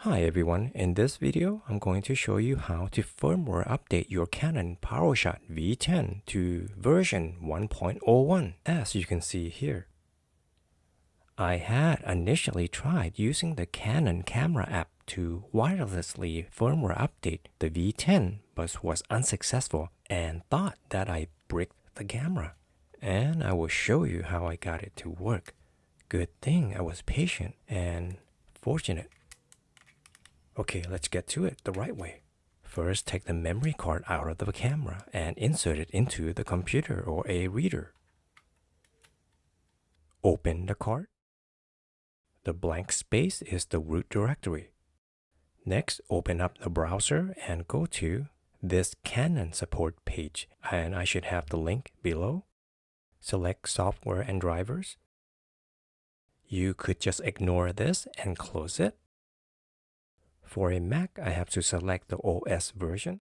Hi everyone, in this video I'm going to show you how to firmware update your Canon PowerShot V10 to version 1.01 as you can see here. I had initially tried using the Canon camera app to wirelessly firmware update the V10 but was unsuccessful and thought that I bricked the camera. And I will show you how I got it to work. Good thing I was patient and fortunate. Okay, let's get to it the right way. First, take the memory card out of the camera and insert it into the computer or a reader. Open the card. The blank space is the root directory. Next, open up the browser and go to this Canon support page, and I should have the link below. Select software and drivers. You could just ignore this and close it. For a Mac, I have to select the OS version.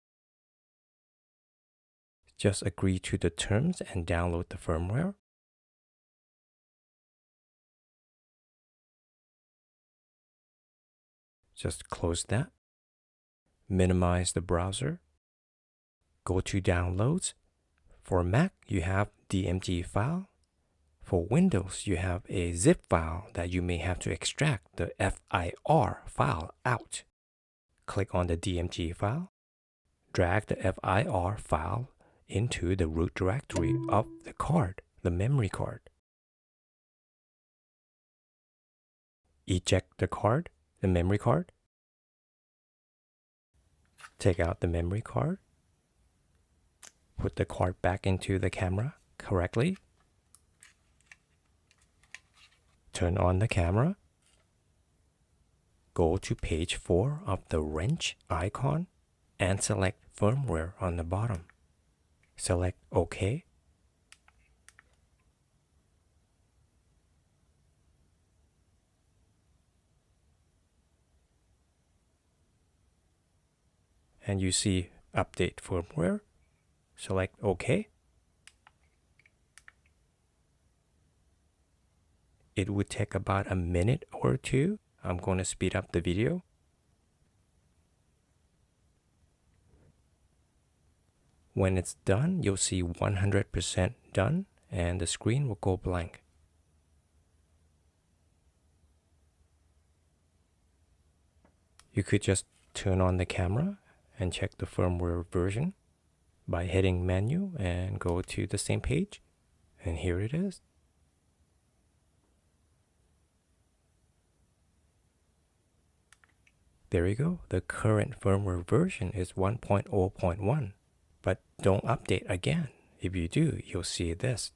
Just agree to the terms and download the firmware. Just close that. Minimize the browser. Go to Downloads. For Mac, you have DMG file. For Windows, you have a zip file that you may have to extract the FIR file out. Click on the DMG file. Drag the FIR file into the root directory of the card, the memory card. Eject the card, the memory card. Take out the memory card. Put the card back into the camera correctly. Turn on the camera. Go to page 4 of the wrench icon and select firmware on the bottom. Select OK. And you see update firmware. Select OK. It would take about a minute or two. I'm going to speed up the video. When it's done, you'll see 100% done and the screen will go blank. You could just turn on the camera and check the firmware version by hitting menu and go to the same page. And here it is. There you go. The current firmware version is 1.0.1. But don't update again. If you do, you'll see this.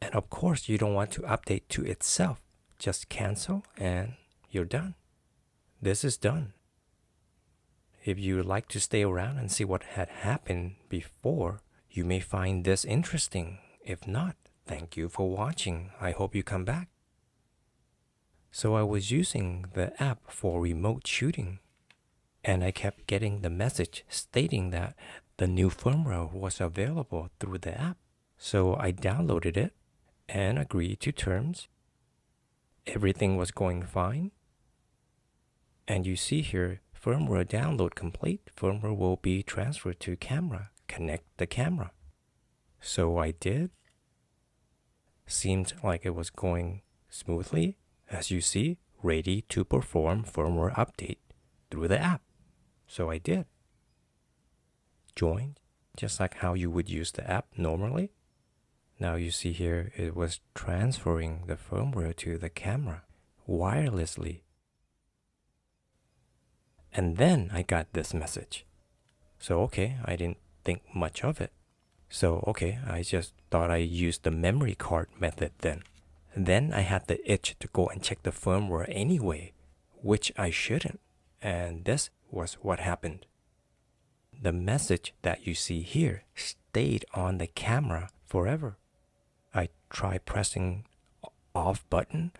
And of course, you don't want to update to itself. Just cancel and you're done. This is done. If you would like to stay around and see what had happened before, you may find this interesting. If not, thank you for watching. I hope you come back. So I was using the app for remote shooting, and I kept getting the message stating that the new firmware was available through the app. So I downloaded it and agreed to terms. Everything was going fine. And you see here, firmware download complete. Firmware will be transferred to camera. Connect the camera. So I did. Seemed like it was going smoothly. As you see, ready to perform firmware update through the app. So I did. Joined, just like how you would use the app normally. Now you see here, it was transferring the firmware to the camera wirelessly. And then I got this message. So okay, I didn't think much of it. So okay, I just thought I used the memory card method then. Then I had the itch to go and check the firmware anyway, which I shouldn't. And this was what happened. The message that you see here stayed on the camera forever. I tried pressing off button,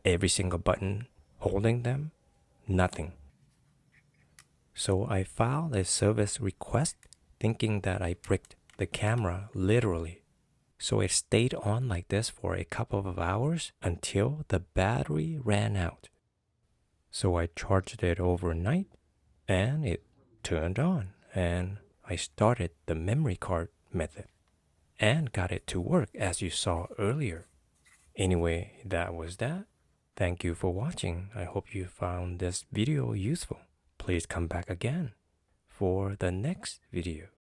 every single button, holding them, nothing. So I filed a service request thinking that I bricked the camera literally. So it stayed on like this for a couple of hours until the battery ran out. So I charged it overnight and it turned on, and I started the memory card method and got it to work as you saw earlier. Anyway, that was that. Thank you for watching. I hope you found this video useful. Please come back again for the next video.